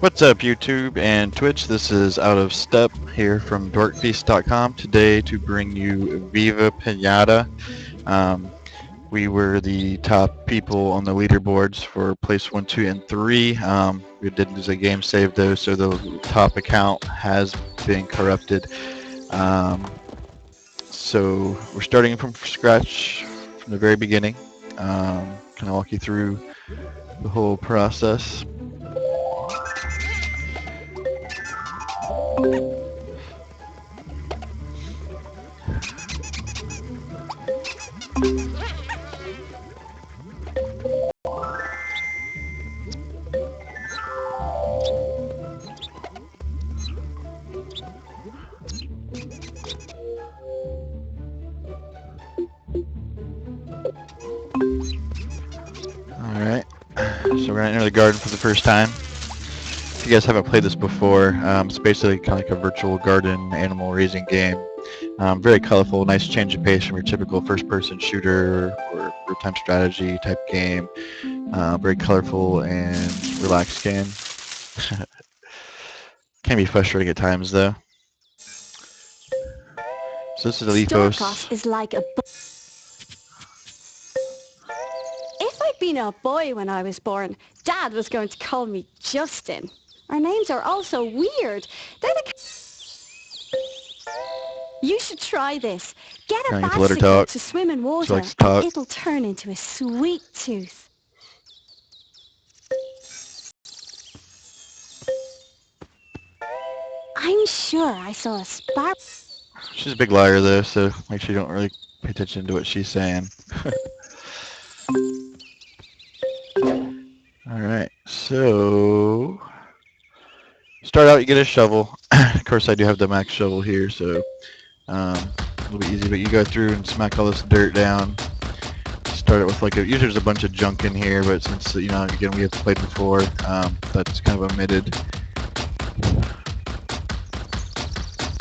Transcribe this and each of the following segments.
What's up, YouTube and Twitch? This is Out of Step here from Dorkfeast.com today to bring you Viva Pinata. We were the top people on the leaderboards for place 1, 2, and 3. We did lose a game save though, so the top account has been corrupted. So we're starting from scratch from the very beginning. Kind of walk you through the whole process. Alright, so we're gonna enter the garden for the first time. If you guys haven't played this before, it's basically kind of like a virtual garden animal raising game. Very colorful, nice change of pace from your typical first-person shooter or real-time strategy type game. Very colorful and relaxed game. Can be frustrating at times though. So this is the Ethos. Dorkfeast is like a If I'd been a boy when I was born, Dad was going to call me Justin. Our names are all so weird. They're the... You should try this. Get a Kinda need to let her bicycle talk. to swim in She water likes to talk. and it'll turn into a sweet tooth. I'm sure I saw a sparrow. She's a big liar though, so make sure you don't really pay attention to what she's saying. Alright, so start out, you get a shovel. Of course I do have the max shovel here, so a little bit easy, but you go through and smack all this dirt down. Start it with like usually there's a bunch of junk in here, but since, you know, again we have played before, that's kind of omitted.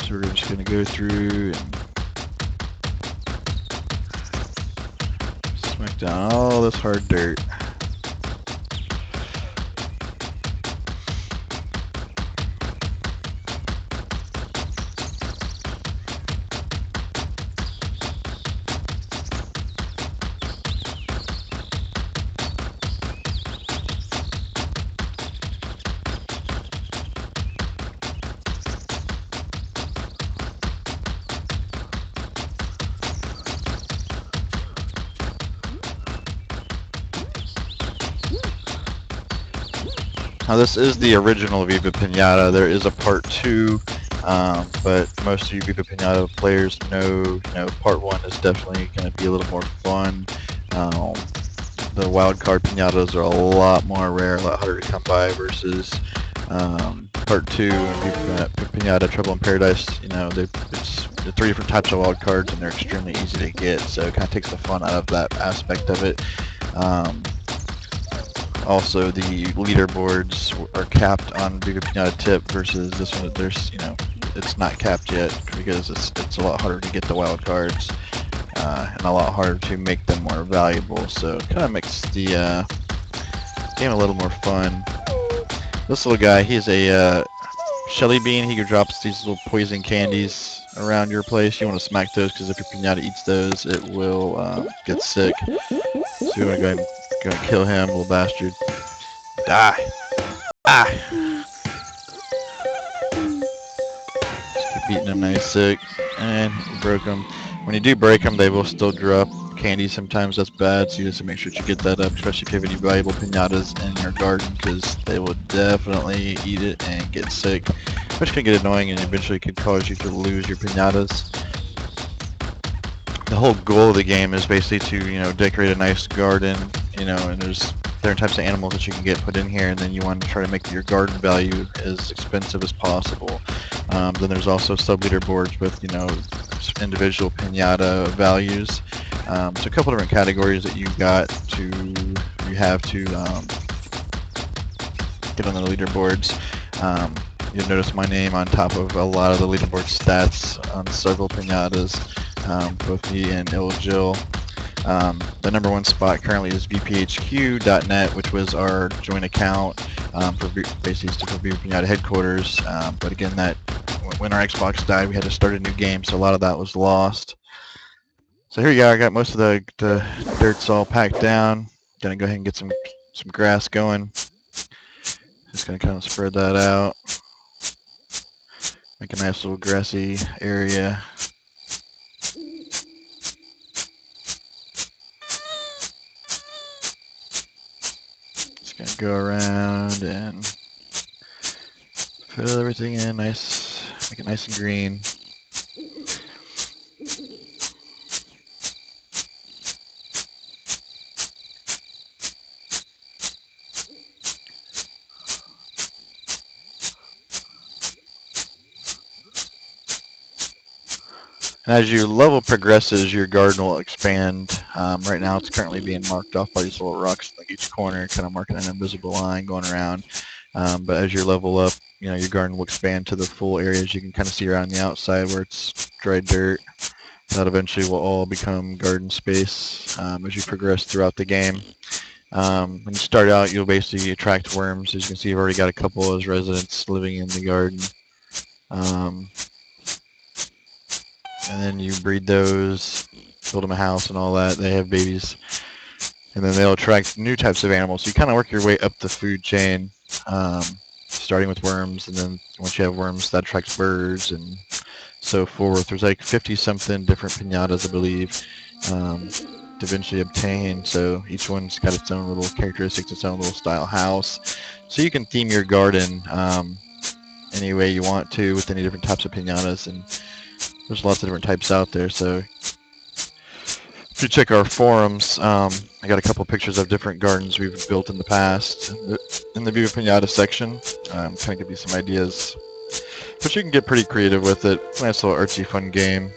So we're just going to go through and smack down all this hard dirt. Now this is the original Viva Pinata. There is a part 2, but most of you Viva Pinata players know, part 1 is definitely going to be a little more fun. The wild card pinatas are a lot more rare, a lot harder to come by versus part 2 and Viva Pinata Trouble in Paradise. You know, it's 3 different types of wild cards and they're extremely easy to get, so it kind of takes the fun out of that aspect of it. Also, the leaderboards are capped on Viva Pinata tip versus this one. There's, it's not capped yet because it's a lot harder to get the wild cards and a lot harder to make them more valuable. So it kind of makes the game a little more fun. This little guy, he's a Shelly Bean. He drops these little poison candies around your place. You want to smack those because if your pinata eats those, it will get sick. So you want to go ahead and kill him, little bastard. Die! Ah! Just keep beating him nice sick. And you broke him. When you do break them, they will still drop candy sometimes. That's bad, so you have to make sure that you get that up, especially if you have any valuable pinatas in your garden, because they will definitely eat it and get sick, which can get annoying and eventually could cause you to lose your pinatas. The whole goal of the game is basically to, decorate a nice garden, and there's different types of animals that you can get put in here, and then you want to try to make your garden value as expensive as possible. Then there's also sub-leaderboards with, individual pinata values. So a couple different categories that you have to get on the leaderboards. You'll notice my name on top of a lot of the leaderboard stats on several pinatas, both me and Jill. The number one spot currently is vphq.net, which was our joint account for basically for Viva Pinata headquarters. But again, that when our Xbox died, we had to start a new game, so a lot of that was lost. So here you go. I got most of the dirts all packed down. Gonna go ahead and get some grass going. Just gonna kind of spread that out. Make a nice little grassy area. Just gonna go around and fill everything in nice, make it nice and green. And as your level progresses, your garden will expand. Right now it's currently being marked off by these little rocks like each corner, kind of marking an invisible line going around. But as you level up, you know, your garden will expand to the full areas you can kind of see around the outside where it's dry dirt. That eventually will all become garden space as you progress throughout the game. When you start out, you'll basically attract worms. As you can see, you've already got a couple of those residents living in the garden. And then you breed those, build them a house and all that. They have babies. And then they'll attract new types of animals. So you kind of work your way up the food chain, starting with worms. And then once you have worms, that attracts birds and so forth. There's like 50-something different pinatas, I believe, to eventually obtain. So each one's got its own little characteristics, its own little style house. So you can theme your garden any way you want to with any different types of pinatas. And there's lots of different types out there. So if you check our forums, I got a couple pictures of different gardens we've built in the past in the Viva Pinata section. Kind of give you some ideas. But you can get pretty creative with it. Nice little artsy fun game.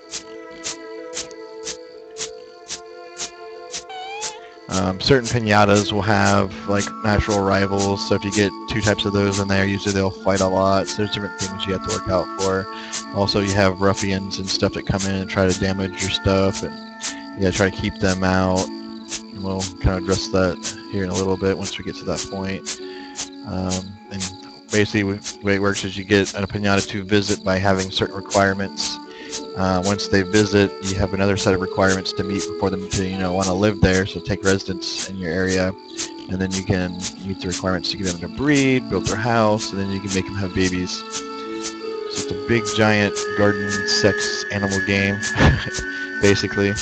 Certain pinatas will have like natural rivals, so if you get two types of those in there, usually they'll fight a lot. So there's different things you have to work out for. Also, you have ruffians and stuff that come in and try to damage your stuff, and you gotta try to keep them out. And we'll kind of address that here in a little bit once we get to that point. And basically, the way it works is you get a pinata to visit by having certain requirements. Once they visit, you have another set of requirements to meet for them to, want to live there. So take residence in your area, and then you can meet the requirements to get them to breed, build their house, and then you can make them have babies. So it's a big, giant garden sex animal game, basically.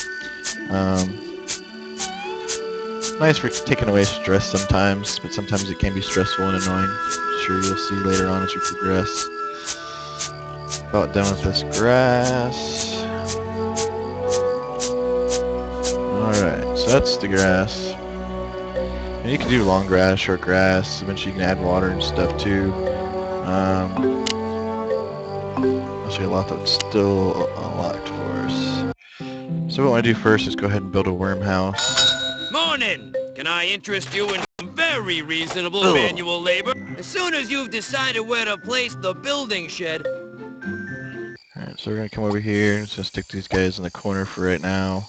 Nice for taking away stress sometimes, but sometimes it can be stressful and annoying. I'm sure you'll see later on as we progress. About done with this grass. Alright, so that's the grass. And you can do long grass, short grass. Eventually you can add water and stuff too. Actually a lot that's still unlocked for us. So what I want to do first is go ahead and build a worm house. Morning! Can I interest you in some very reasonable manual labor? As soon as you've decided where to place the building shed. Alright, so we're going to come over here. Just going to stick these guys in the corner for right now.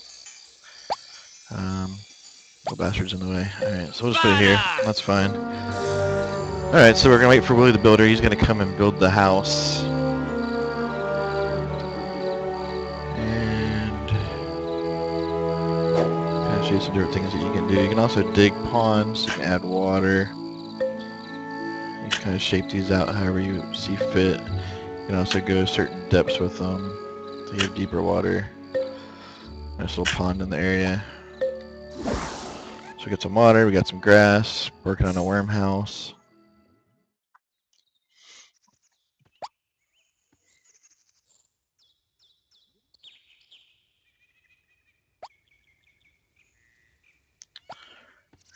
Little bastards in the way. Alright, so we'll just put it here. That's fine. Alright, so we're going to wait for Willie the Builder. He's going to come and build the house. And kind of show you some different things that you can do. You can also dig ponds. You can add water. You can kind of shape these out however you see fit. You can also go certain depths with them to get deeper water. Nice little pond in the area. So we got some water, we got some grass, working on a worm house.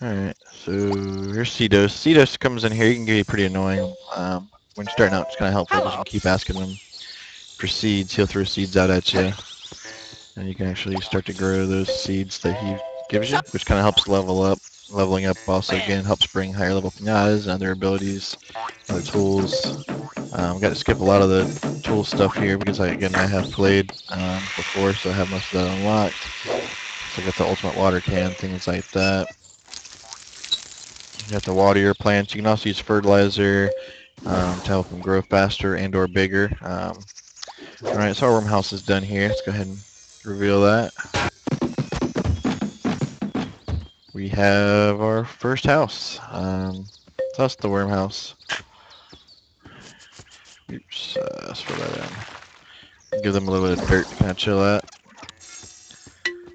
Alright, so here's Cedos. Cedos comes in here, he can get pretty annoying. When you're starting out, it's kind of helpful because you can keep asking him for seeds. He'll throw seeds out at you. And you can actually start to grow those seeds that he gives you, which kind of helps level up. Leveling up also, again, helps bring higher level pinatas and other abilities, other tools. I've got to skip a lot of the tool stuff here because, I have played before, so I have most of that unlocked. So I got the ultimate water can, things like that. You have to water your plants. You can also use fertilizer to help them grow faster and or bigger. Alright, so our worm house is done here. Let's go ahead and reveal that. We have our first house. So that's the worm house. Oops, let's fill that in. Give them a little bit of dirt to kind of chill at.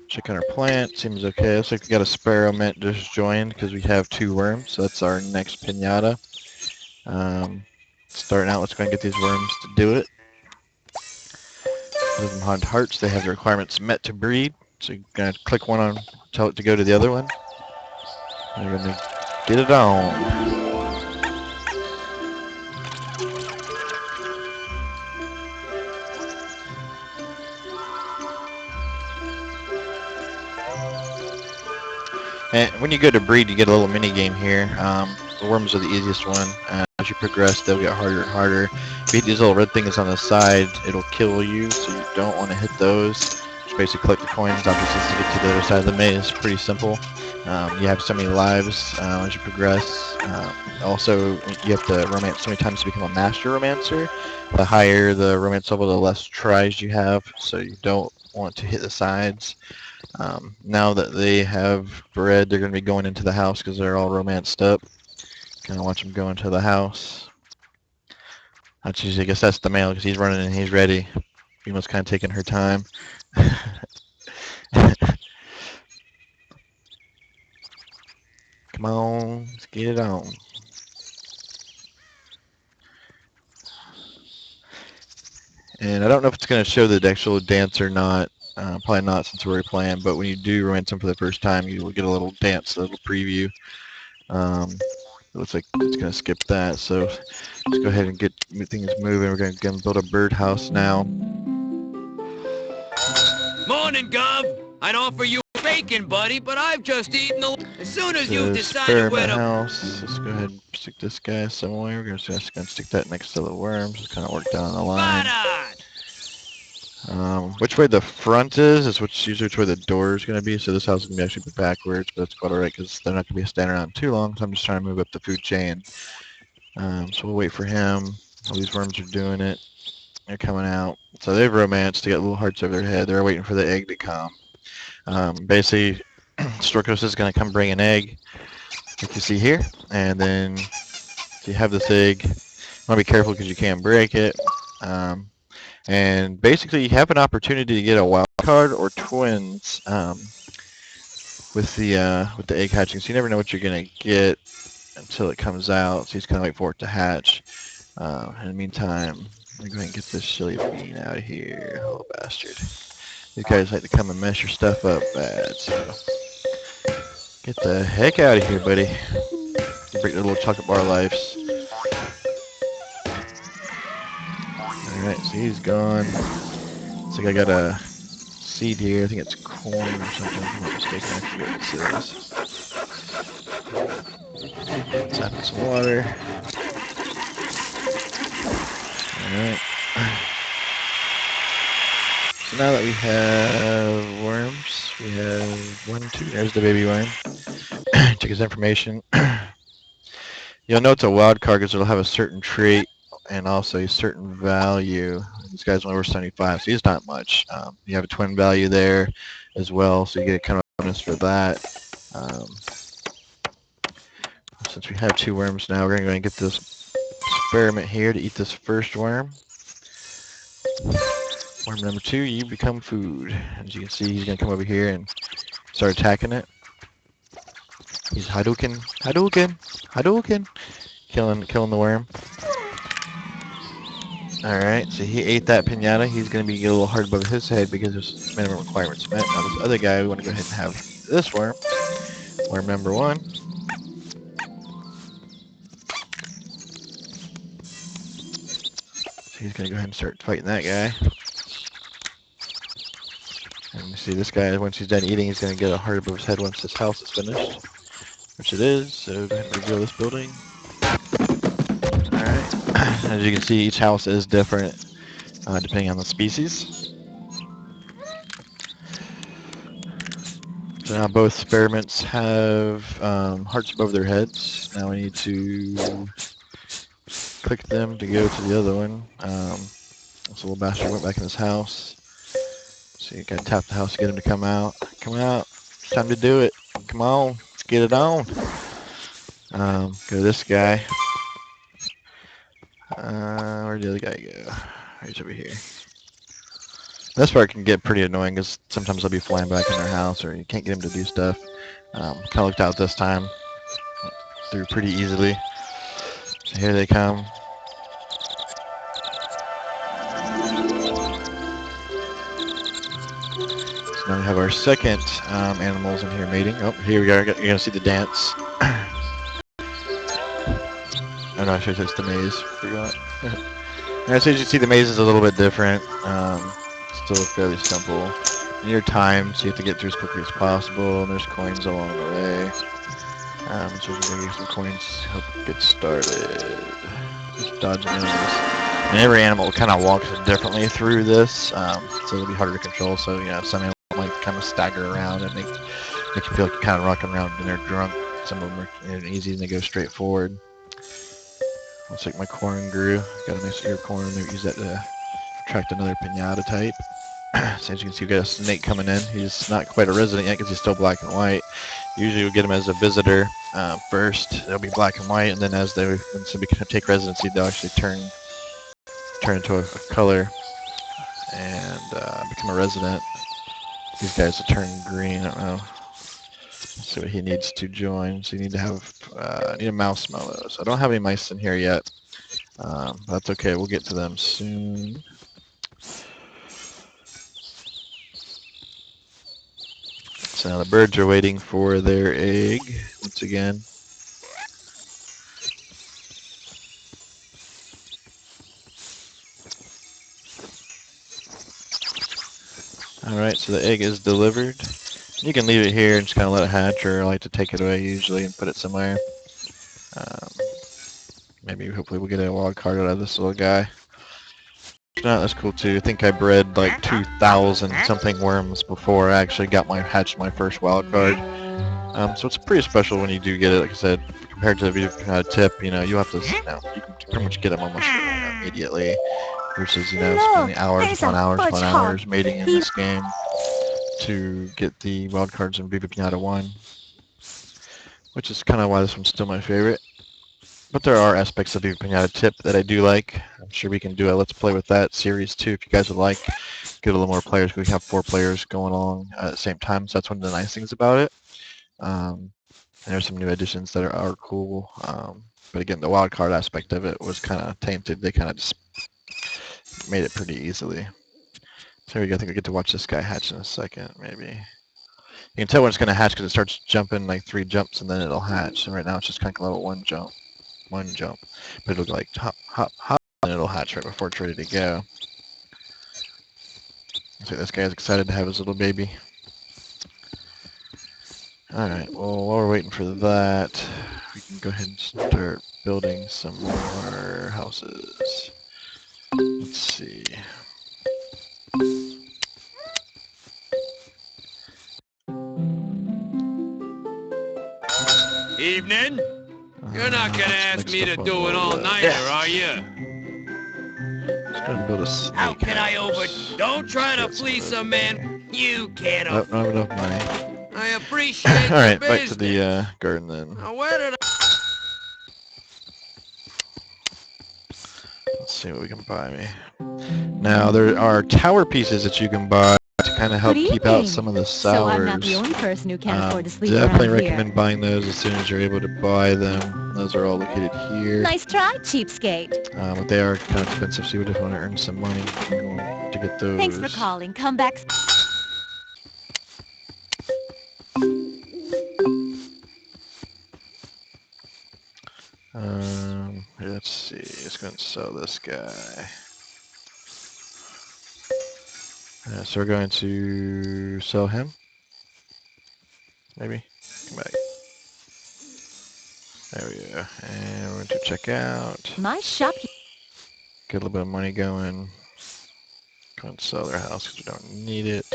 Check on our plant, seems okay. Looks like we got a sparrow mint just joined because we have 2 worms, so that's our next pinata. Starting out, let's go and get these worms to do it. Give them hot hearts, they have the requirements met to breed. So you're going to click one on, tell it to go to the other one. And you're going to get it on. And when you go to breed, you get a little mini game here. The worms are the easiest one. As you progress, they'll get harder and harder. If you hit these little red things on the side, it'll kill you, so you don't want to hit those. Just basically collect the coins off the system to get to the other side of the maze. It's pretty simple. You have so many lives as you progress. Also, you have to romance so many times to become a master romancer. The higher the romance level, the less tries you have, so you don't want to hit the sides. Now that they have bred, they're going to be going into the house because they're all romanced up. Kind of watch them go into the house. That's usually, I guess that's the male because he's running and he's ready. Female's kind of taking her time. Come on, let's get it on. And I don't know if it's going to show the actual dance or not. Probably not since we're already playing, but when you do romance them for the first time, you will get a little dance, a little preview. It looks like it's going to skip that, so let's go ahead and get things moving. We're going to build a birdhouse now. Morning, Gov. I'd offer you bacon, buddy, but I've just eaten the... As soon as you've decided where to... house. Let's go ahead and stick this guy somewhere. We're just going to stick that next to the worms. Just kind of work down the line. Which way the front is usually which way the door is going to be. So this house is going to be actually backwards, but that's quite alright because they're not going to be standing around too long. So I'm just trying to move up the food chain. So we'll wait for him. All these worms are doing it. They're coming out. So they've romanced. They got little hearts over their head. They're waiting for the egg to come. Basically, Storkos is going to come bring an egg, like you see here. And then you have this egg. You want to be careful because you can't break it. And basically, you have an opportunity to get a wild card or twins with the egg hatching. So you never know what you're gonna get until it comes out. So he's kind of wait for it to hatch. In the meantime, we're going to get this silly bean out of here, little bastard. These guys like to come and mess your stuff up bad. So get the heck out of here, buddy. You break their little chocolate bar lives. Alright, so he's gone. Looks like I got a seed here. I think it's corn or something, if I'm not mistaken. I forget what this is. Let's add some water. Alright. So now that we have worms, we have 1, 2, there's the baby worm. Check his information. You'll know it's a wild card because it'll have a certain trait and also a certain value. This guy's only worth 75, so he's not much. You have a twin value there as well, so you get kind of a bonus for that. Since we have 2 worms now, we're going to go and get this experiment here to eat this first worm. Worm number 2, you become food. As you can see, he's going to come over here and start attacking it. He's Hadouken, Hadouken, Hadouken, killing the worm. Alright, so he ate that pinata. He's going to be a little hard above his head because there's minimum requirements met. Now this other guy, we want to go ahead and have this worm. Worm number 1. So he's going to go ahead and start fighting that guy. And you see this guy, once he's done eating, he's going to get a heart above his head once this house is finished. Which it is, so go ahead and reveal this building. Alright, as you can see, each house is different depending on the species. So now both experiments have hearts above their heads. Now we need to click them to go to the other one. This little bastard went back in his house. So you gotta tap the house to get him to come out. Come out. It's time to do it. Come on. Let's get it on. Go to this guy. Where'd the other guy go? He's over here. This part can get pretty annoying because sometimes they'll be flying back in their house or you can't get them to do stuff. Kind of looked out this time. Through pretty easily. So here they come. So now we have our second animals in here mating. Oh, here we go. You're gonna see the dance. Oh no, I should have touched the maze. Forgot. As you can see, the maze is a little bit different. Still fairly simple. And your time, so you have to get through as quickly as possible. And there's coins along the way. So we can get some coins to help get started. Just dodging enemies. And every animal kind of walks differently through this, so it'll be harder to control. So, you know, some animals might kind of stagger around and make you feel like you're kind of rocking around and they're drunk. Some of them are easy and they go straight forward. Looks like my corn grew. Got a nice ear corn. Maybe use that to attract another pinata type. So as you can see, we got a snake coming in. He's not quite a resident yet because he's still black and white. Usually we'll get him as a visitor first. They'll be black and white, and then as they when somebody can take residency, they'll actually turn into a color and become a resident. These guys will turn green. I don't know. Let's see what he needs to join. So you need to have need a mouse mellow. So I don't have any mice in here yet. That's okay. We'll get to them soon. So now the birds are waiting for their egg once again. Alright, so the egg is delivered. You can leave it here and just kind of let it hatch, or I like to take it away usually and put it somewhere. Maybe hopefully we'll get a wild card out of this little guy. No, that's cool too. I think I bred like 2,000 something worms before I actually hatched my first wild card. So it's pretty special when you do get it. Like I said, compared to the Viva tip, you know, you have to, you can pretty much get them almost immediately. Versus, spending hours upon hours mating in this game to get the wild cards in Viva Pinata 1. Which is kind of why this one's still my favorite. But there are aspects of Viva Pinata tip that I do like. I'm sure we can do a Let's Play with that series too if you guys would like. Get a little more players. We have 4 players going along at the same time, so that's one of the nice things about it. And there's some new additions that are cool. But again, the wild card aspect of it was kind of tainted. They kind of just made it pretty easily. So here we go. I think we get to watch this guy hatch in a second, maybe. You can tell when it's going to hatch because it starts jumping like 3 jumps and then it'll hatch. So right now it's just kind of a little one jump. But it'll go like hop, hop, hop, and it'll hatch right before it's ready to go. So this guy's excited to have his little baby. Alright, well, while we're waiting for that, we can go ahead and start building some more houses. Let's see. Evening. You're not gonna ask me to do an all-nighter, are you? Just gonna build a snake How can I house. Don't try to fleece a man you can't Oh, not enough money. I appreciate Alright, back to the garden then. Now, where did Let's see what we can buy me. Now, there are tower pieces that you can buy to kind of help keep out some of the sours. So I'm not the only person who can't afford to sleep Definitely around recommend buying those as soon as you're able to buy them. Those are all located here. Nice try, cheapskate. But they are kind of expensive, so you would definitely want to earn some money to get those. Thanks for calling. Come back. Let's see. It's going to sell this guy. So we're going to sell him. Maybe. Come back. There we go. And we're going to check out. My shop. Get a little bit of money going. Go and sell their house because we don't need it.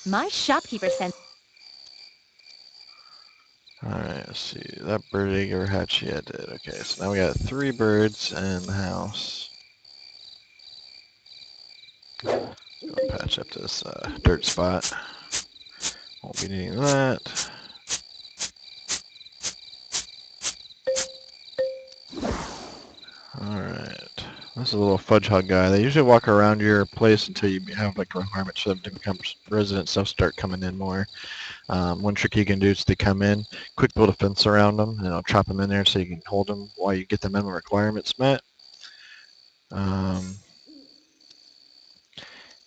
My shopkeeper sent... Alright, let's see. That bird egg ever hatch yet? Did. Okay, so now we got 3 birds in the house. Go patch up this dirt spot. Won't be needing that. Alright. This is a little fudge hog guy. They usually walk around your place until you have like a requirement for them to become residents. They'll start coming in more. One trick you can do is to come in, quick build a fence around them, and I'll trap them in there so you can hold them while you get the minimum requirements met. And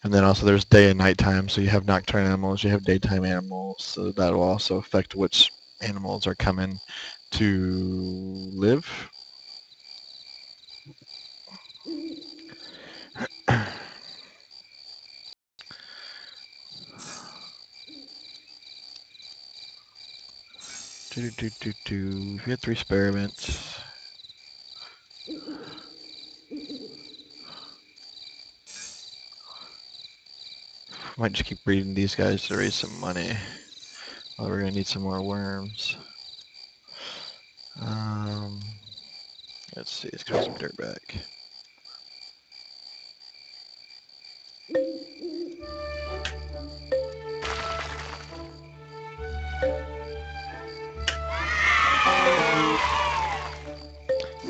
then also there's day and night time, so you have nocturnal animals, you have daytime animals, so that will also affect which animals are coming to live. If you had 3 experiments. Might just keep breeding these guys to raise some money. Oh, we're gonna need some more worms. Let's see, let's get some dirt back.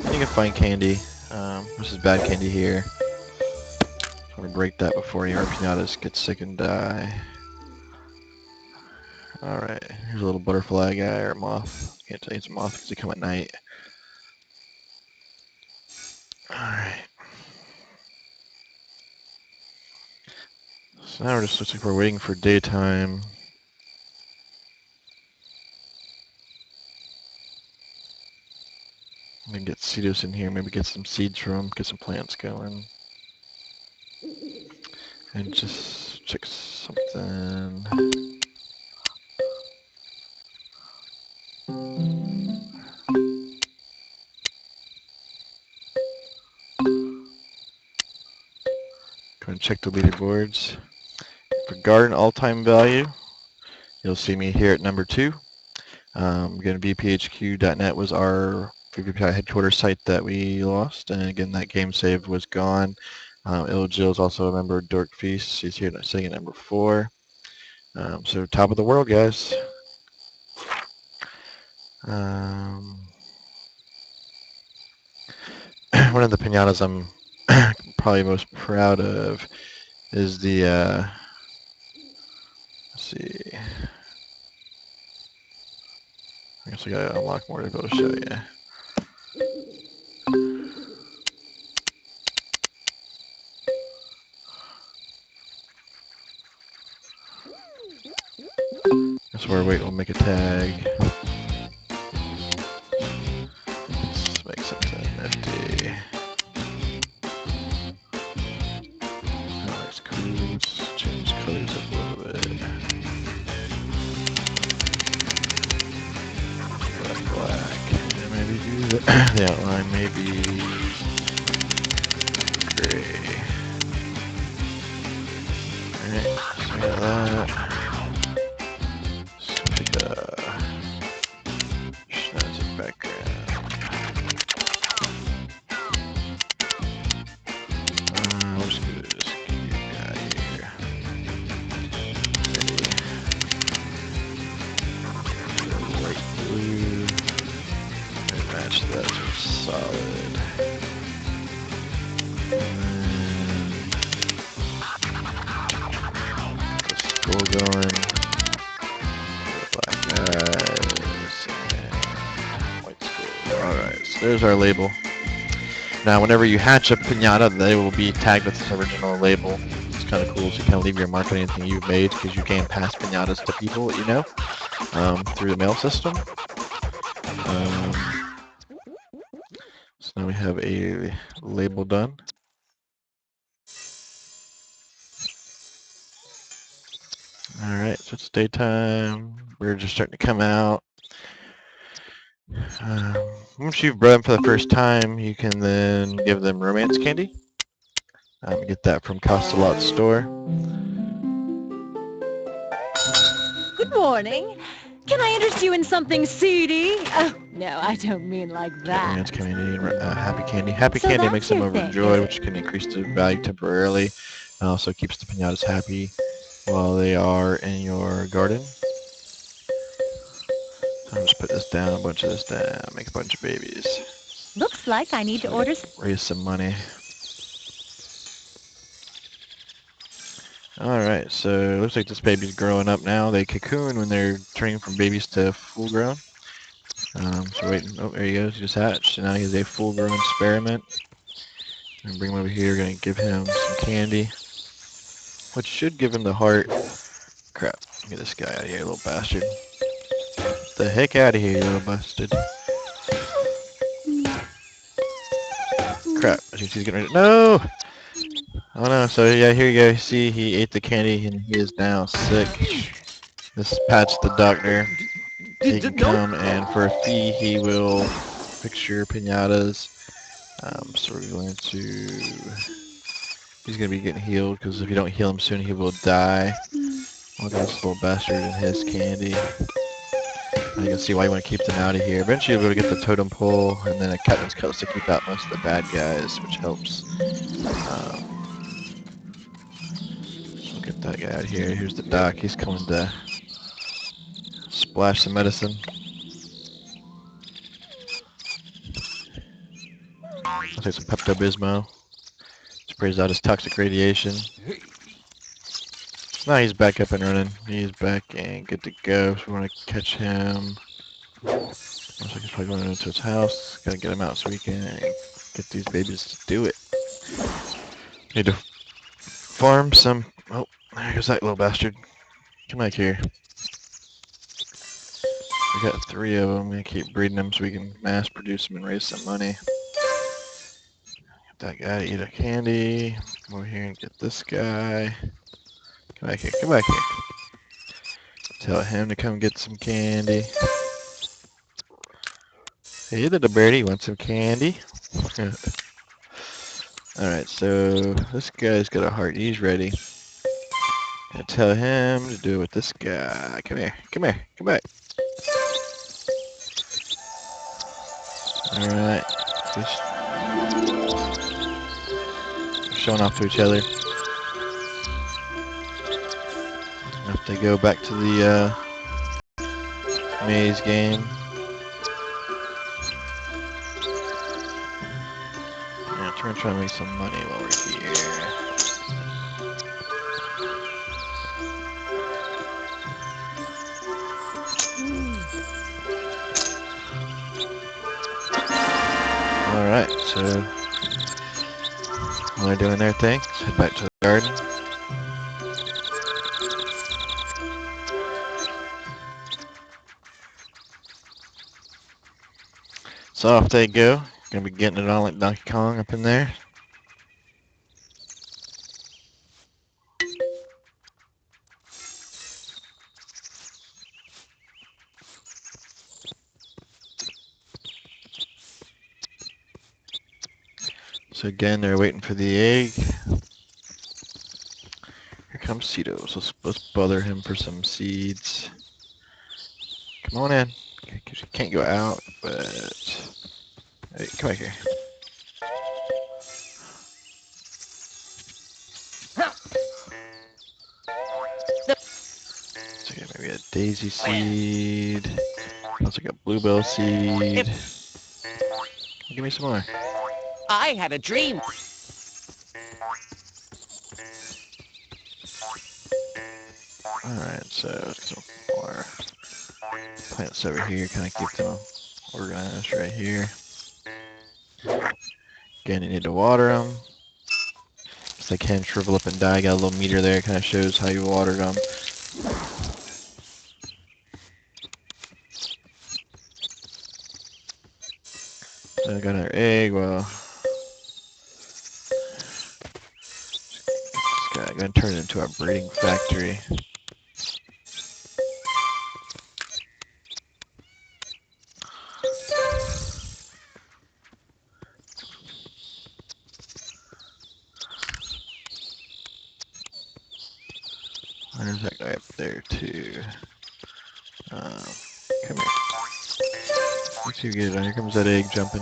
You can find candy. This is bad candy here. I'm gonna break that before your pinatas get sick and die. Alright, here's a little butterfly guy or moth. Can't tell you it's a moth because they come at night. Alright. So now we're waiting for daytime. I'm gonna get Cedos in here, maybe get some seeds from him, get some plants going. And just check something. Go and check the leaderboards. For garden all-time value, you'll see me here at number 2. Again, vphq.net was our Viva Pinata headquarters site that we lost, and again, that game save was gone. Jill is also a member of Dorkfeast. She's here sitting at number 4. So top of the world, guys. One of the pinatas I'm probably most proud of is the, let's see, I guess we gotta unlock more to be able to show you. That's where we'll make a tag. Let's make something empty. That looks cool. Let's change colors up a little bit. Black. And maybe do the outline, maybe gray. Alright, so we got that. Snazzy background. We'll just do this guy here. Light blue. And match that to solid. And then the skull going. Alright, so there's our label. Now whenever you hatch a pinata, they will be tagged with this original label. It's kind of cool, so you kind of leave your mark on anything you've made, because you can pass pinatas to people that you know through the mail system. So now we have a label done. Alright, so it's daytime. We're just starting to come out. Once you've bred them for the first time, you can then give them romance candy. Get that from Cost-A-Lot store. Good morning. Can I interest you in something seedy? Oh, no, I don't mean like that. Catman's candy, happy candy. Happy So candy that's makes them your thing, overjoyed, is which it? can increase the value temporarily. And also keeps the pinatas happy while they are in your garden. So I'll just put this down, a bunch of this down, make a bunch of babies. Looks like I need to So order... raise some money. Alright, so it looks like this baby's growing up now. They cocoon when they're turning from babies to full grown. So waiting. Oh, there he goes. He just hatched. So now he's a full grown experiment. I'm going to bring him over here. Going to give him some candy, which should give him the heart. Crap. Get this guy out of here, little bastard. Get the heck out of here, you little bastard. Crap. He's getting ready. No! Oh no, so yeah, here you go. See, he ate the candy and he is now sick. This Pat's the doctor. He can come and for a fee he will fix your pinatas. So we're going to... He's going to be getting healed because if you don't heal him soon he will die. Look at this little bastard and his candy. And you can see why you want to keep them out of here. Eventually you'll be able to get the totem pole and then a captain's cutlass to keep out most of the bad guys, which helps. So we'll get that guy out of here. Here's the doc. He's coming to splash some medicine. I'll take some Pepto-Bismol. Sprays out his toxic radiation. Now he's back up and running. He's back and good to go. So we want to catch him. Looks like he's probably going into his house. Gotta get him out so we can get these babies to do it. Need to farm some... Oh, there goes that little bastard. Come back here. We got 3 of them. I'm gonna keep breeding them so we can mass produce them and raise some money. Get that guy to eat a candy. Come over here and get this guy. Come back here. Come back here. Tell him to come get some candy. Hey, little birdie, want some candy? Alright, so this guy's got a heart. He's ready. And tell him to do it with this guy. Come here. Come here. Come back. Alright. Just showing off to each other. Have to go back to the maze game. Yeah, we're gonna try and make some money while we're here. Alright, so while they're doing their thing, let's head back to the garden. So off they go. Gonna be getting it on like Donkey Kong up in there. So again, they're waiting for the egg. Here comes Cetos. Let's bother him for some seeds. Come on in. You can't go out, but... Hey, come back here. So yeah, maybe a daisy seed. Looks like a bluebell seed. Give me some more. I had a dream. Alright, so let's get some more plants over here, kind of keep them organized right here. Again, you need to water them. Because they can shrivel up and die. Got a little meter there, kind of shows how you watered them. So I got our egg. Well, this guy gonna turn it into a breeding factory. There's that guy up there too. Come here. You two get it on. Here comes that egg jumping.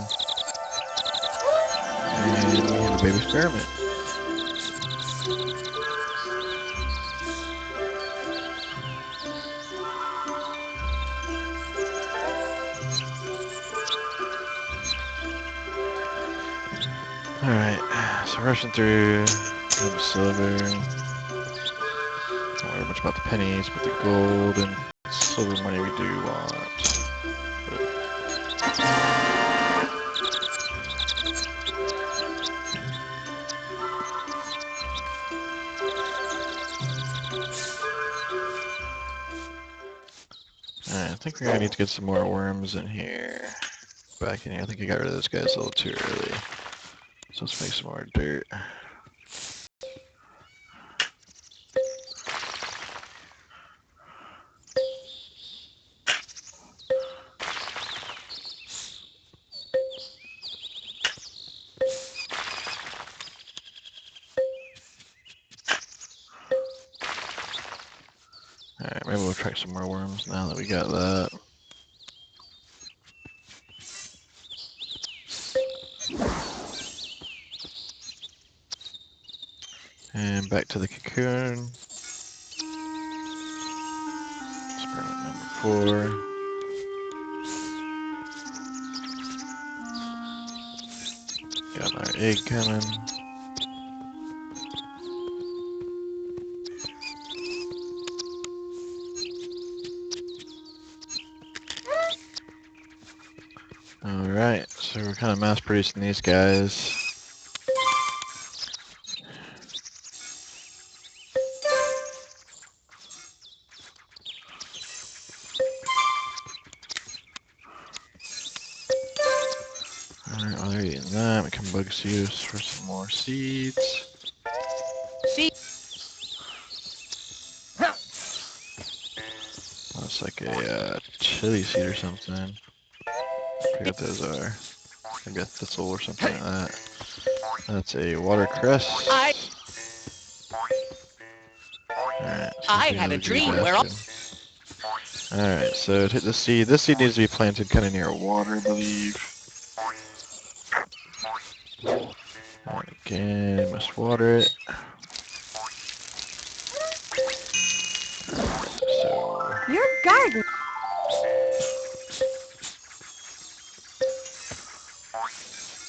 And we have a baby experiment. Alright, so rushing through. Got the silver. Don't worry much about the pennies, but the gold and silver money we do want. Alright, I think we're gonna need to get some more worms in here. Back in here. I think I got rid of those guys a little too early. So let's make some more dirt. Alright, maybe we'll try some more worms now that we got that. And back to the cocoon. Experiment number 4. Got our egg coming. Alright, so we're kind of mass producing these guys. Alright, while they're eating that, we can bug seeds for some more seeds. That's like a chili seed or something. I forget what those are. Maybe a thistle or something like that. That's a watercress. Alright, so I had a dream where Alright, so to hit the seed. This seed needs to be planted kind of near water, I believe. And again, must water it. So Your garden.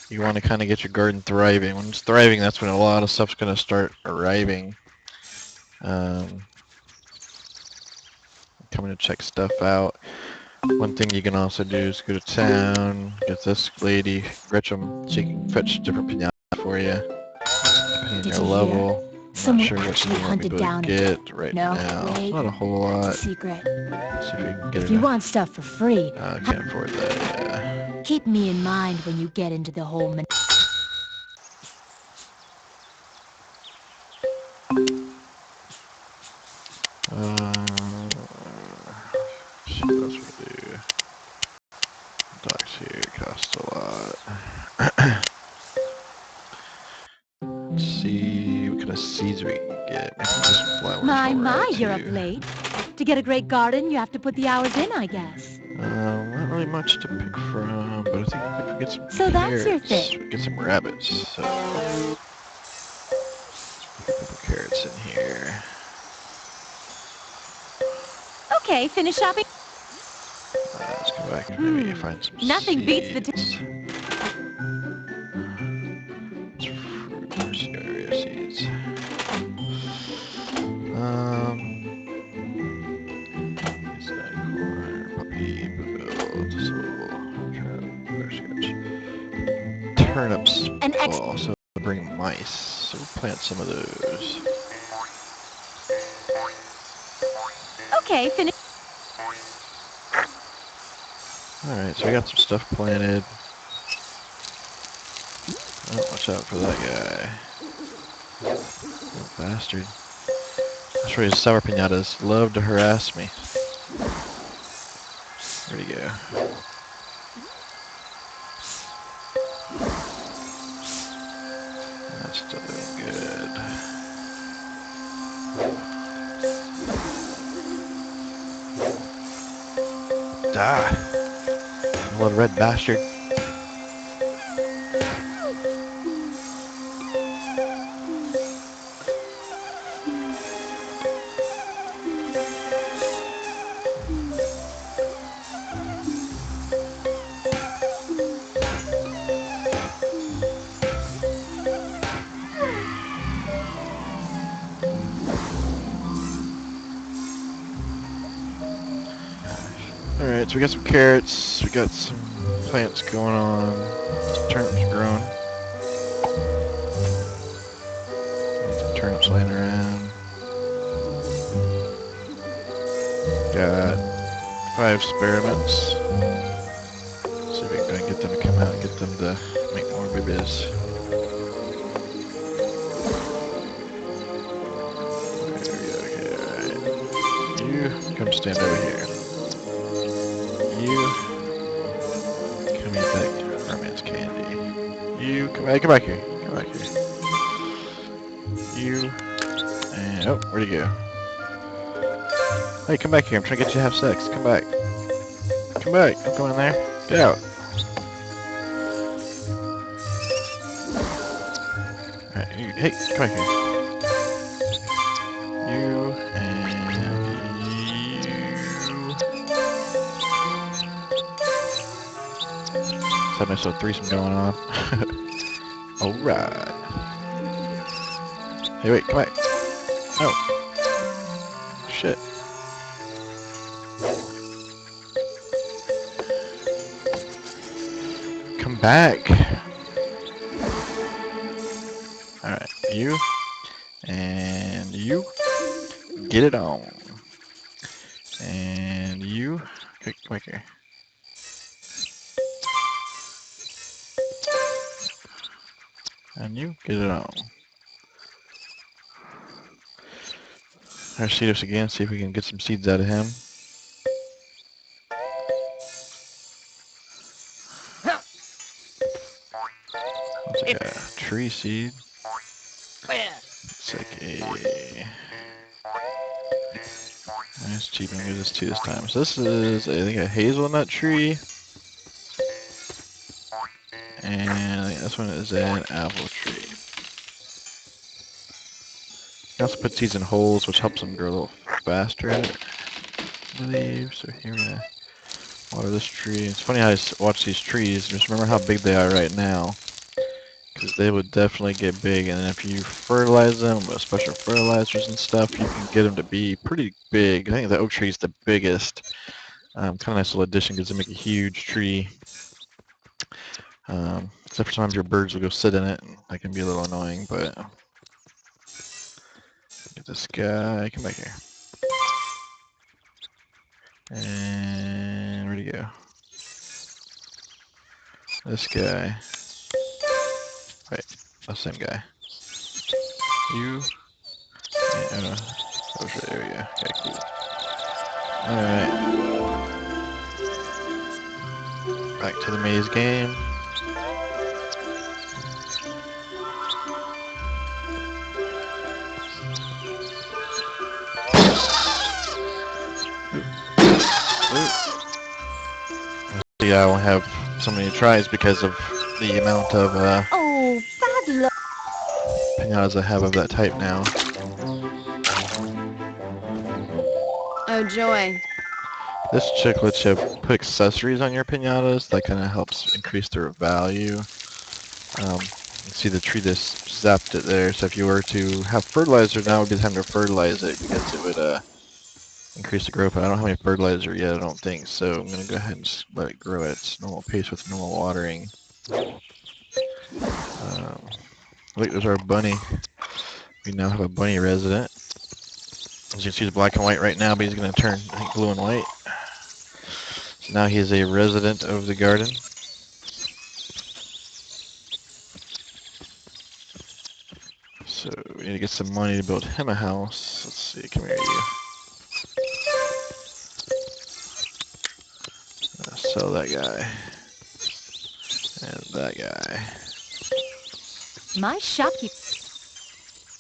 you want to kind of get your garden thriving. When it's thriving, that's when a lot of stuff's going to start arriving. Coming to check stuff out. One thing you can also do is go to town, get this lady, Gretchen, she can fetch different pinatas for you, depending on Did your you level. I'm Someone not sure what actually you want me hunted to down a get right No, now. wait. Not a whole lot. Secret. Let's see if we can get If it. you want stuff for free, I can't afford that, yeah. keep me in mind when you get into the whole See what else we do. Docks here cost a lot. Let's see what kind of seeds we can get. Maybe just flowers while we're at you're up too. late. To get a great garden, you have to put the hours in, I guess. Not really much to pick from, but I think if we get some So that's your carrots, thing. we get some rabbits. So get a couple carrots in here. Okay, finish shopping. Let's go back and maybe find some Nothing beats the seeds. Where's the area seeds? Is that corn, puppy, build, turnips. An ex- Oh, so bring mice. So we'll plant some of those. Okay, finish. Alright, so we got some stuff planted. Oh, watch out for that guy. Little bastard. That's where his sour pinatas love to harass me. Where'd he go? That's still doing good. Die. Little red bastard. Alright, so we got some carrots, we got some plants going on, some turnips growing. Some turnips laying around. Got 5 experiments. See if we can go and get them to come out and get them to make more babies. There we go, okay, alright. You come stand over here. You come eat that romance candy. You come back here. Come back here. You and oh, where'd he go? Hey, come back here. I'm trying to get you to have sex. Come back. Come back. Don't go in there. Get out. Alright, you, hey, come back here. You and you. Let's have a nice little threesome going on. Alright. Hey, wait, come back. Oh. Shit. Come back. Alright, you and you get it on. And you come back here. And you get it on. Let's seed us again, see if we can get some seeds out of him. It's like a tree seed. It's like a nice cheap. I'm gonna do this 2 this time. So this is, I think, a hazelnut tree. And I think this one is an apple tree. You also put seeds in holes, which helps them grow a little faster, I believe. So here we're gonna water this tree. It's funny how I watch these trees. Just remember how big they are right now, because they would definitely get big. And if you fertilize them with special fertilizers and stuff, you can get them to be pretty big. I think the oak tree is the biggest. Kind of nice little addition because they make a huge tree. Except for sometimes your birds will go sit in it, and that can be a little annoying, but get this guy, come back here. And where'd he go? This guy. Wait, the same guy. You. Yeah, oh, shit, there we go. Okay, cool. Alright. Back to the maze game. Yeah, I won't have so many tries because of the amount of Oh, bad luck. pinatas I have of that type now. Oh, joy. This chick lets you put accessories on your pinatas. That kind of helps increase their value. You can see the tree just zapped it there. So if you were to have fertilizer, now would be the time to fertilize it because it would increase the growth. But I don't have any fertilizer yet, I don't think. So I'm going to go ahead and just let it grow at its normal pace with normal watering. Look, there's our bunny. We now have a bunny resident. As you can see, he's black and white right now, but he's going to turn, I think, blue and white. So now he is a resident of the garden. So we need to get some money to build him a house. Let's see, come here, you. Sell that guy. And that guy. My shopkeeper.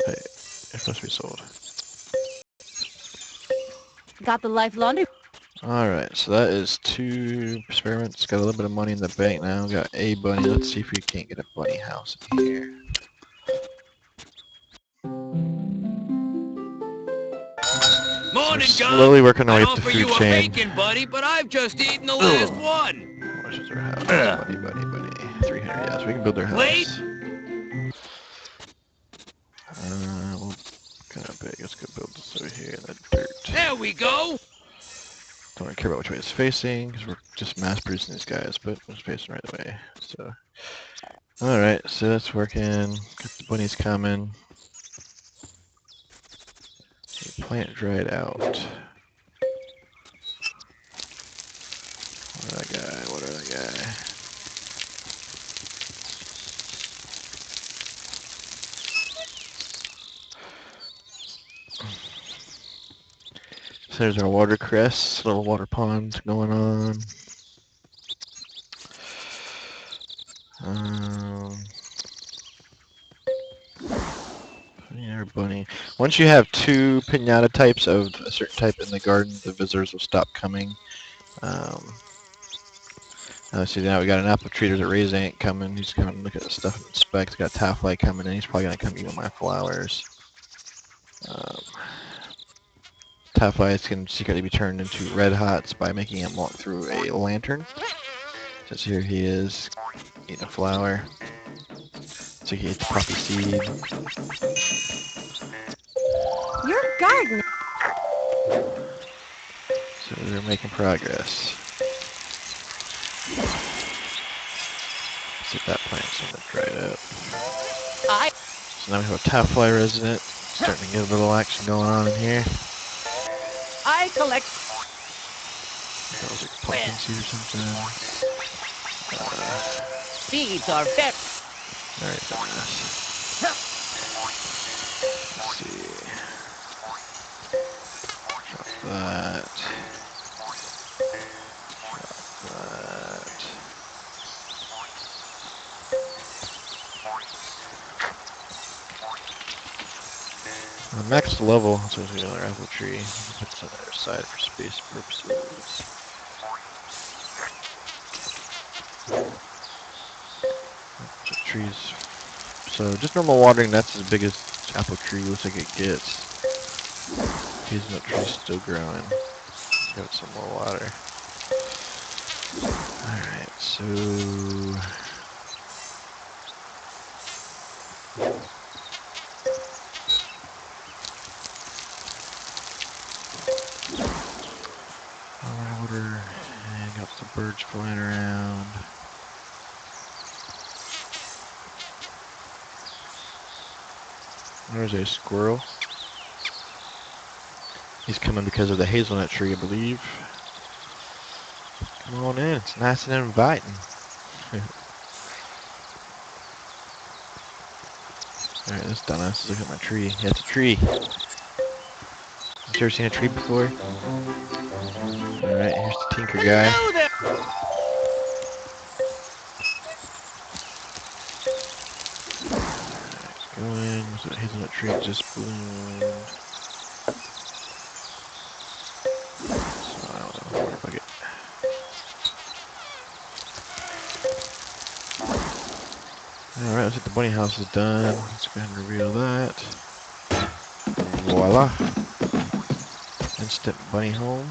Hey, you're supposed to be sold. Got the life laundry. Alright, so that is 2 experiments. Got a little bit of money in the bank now. Got a bunny. Let's see if we can't get a bunny house in here. Morning, So Gun. slowly working our I'd way up the offer food you a chain. bacon, buddy, but I've just eaten the last one. Where's our house? Bunny. 300, yeah, so we can build our house. Late? Well, kind of big. Let's go build this over here in the dirt. There we go. Don't really care about which way it's facing, because we're just mass producing these guys, but it's facing right away. So, alright, so that's working. Got the bunnies coming. The plant dried out. What other guy? So there's our watercress, little water pond going on. Yeah, bunny. Once you have 2 pinata types of a certain type in the garden, the visitors will stop coming. See, now we got an apple tree. There's a raisin ant coming. He's coming to look at the stuff and inspect. Got a taffly coming in. He's probably going to come eat one of my flowers. Tafflies can secretly be turned into red hots by making him walk through a lantern. Just here he is, eating a flower. So he ate the poppy seed. Your garden. So they're making progress. See if that plant's gonna dry it up. So now we have a taffly resident. Starting to get a little action going on in here. I collect. That was like pumpkin seed or something. Seeds are very. Alright, dumbass. Let's see. Drop that. Drop that. Max level, so there's another apple tree. Put this on the other side for space purposes. The trees. So just normal watering, that's the biggest apple tree looks like it gets. Hazelnut tree's still growing. Got some more water. Alright, so water, and got some birds flying around. There's a squirrel. He's coming because of the hazelnut tree, I believe. Come on in, it's nice and inviting. Alright, this dumbass is looking at my tree. Yeah, it's a tree. Have you ever seen a tree before? Alright, here's the tinker guy. Hello there. It's going. So the hazelnut tree just bloomed. So I don't know, water bucket. Alright, let's get the bunny house is done. Let's go ahead and reveal that. Voila. Instant bunny home.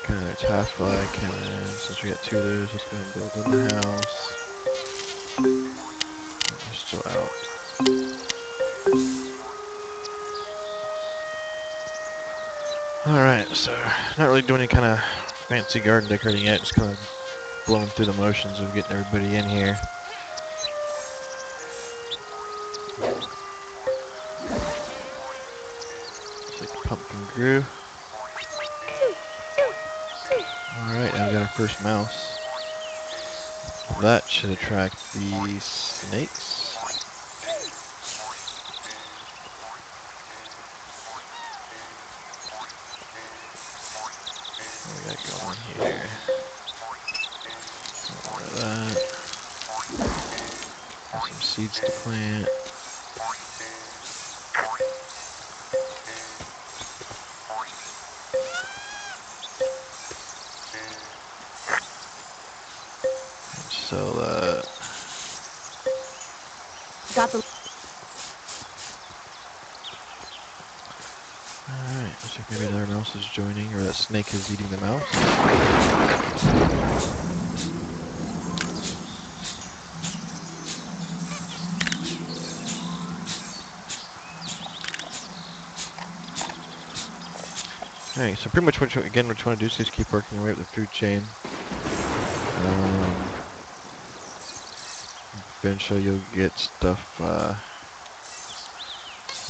Got another taffly coming. Since we got 2 of those, let's go ahead and build in the house. They're still out. Alright, so not really doing any kind of fancy garden decorating yet, just kind of blowing through the motions of getting everybody in here. Looks like the pumpkin grew. Alright, now we got our first mouse. That should attract the snakes. What do we got going here? More of that. Got some seeds to plant. sell that. Got the... Alright, looks like maybe another mouse is joining, or that snake is eating the mouse. Alright, so pretty much what you want to do is just keep working your way up the food chain. Eventually you'll get stuff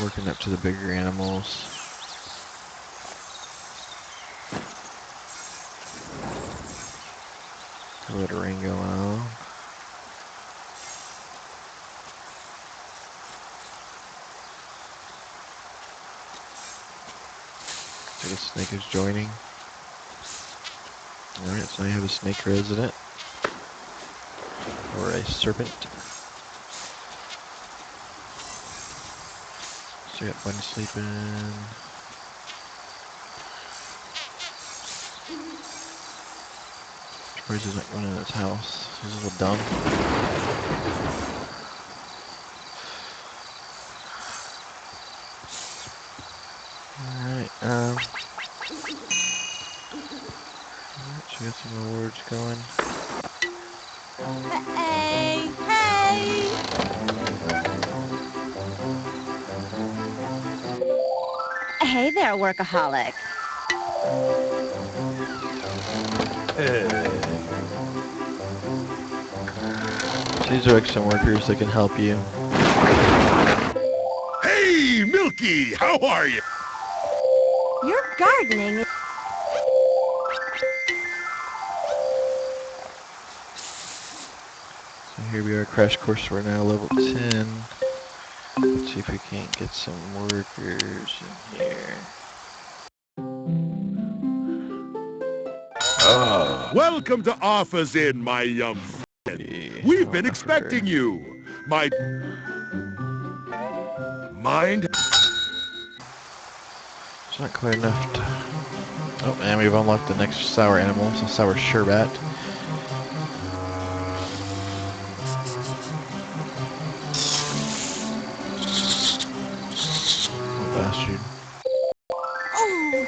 working up to the bigger animals. A little rain going on. So the snake is joining. Alright, so now you have a snake resident. Or a serpent. So you got Bunny sleeping. Surprised he's not going in his house. He's a little dumb. Alright, so we got some rewards going. Hey! Hey! Hey there, workaholic. So these are excellent workers that can help you. Hey, Milky, how are you? Your gardening is... So here we are, crash course, we're now level 10. Let's see if we can't get some workers in here. Welcome to Office Inn, my young friend. We've been expecting you. My... Mind? It's not quite enough to... Oh, and we've unlocked the next sour animal, so sour sherbet. Oh, bastard. Oh,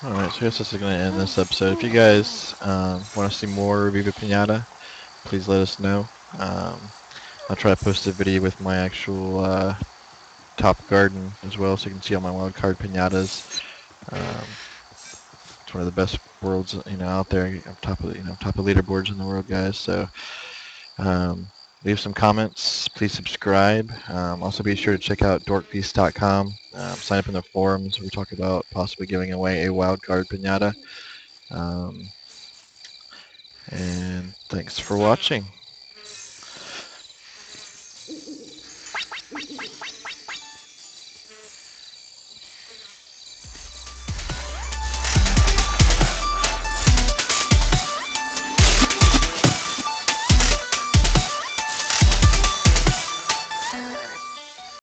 Alright, so I guess this is going to end this episode. If you guys want to see more Viva Pinata, please let us know. I'll try to post a video with my actual top garden as well, so you can see all my wild card pinatas. It's one of the best worlds, out there. Top of leaderboards in the world, guys. So leave some comments. Please subscribe. Also, be sure to check out Dorkfeast.com. Sign up in the forums. We talk about possibly giving away a wild card pinata. And thanks for watching.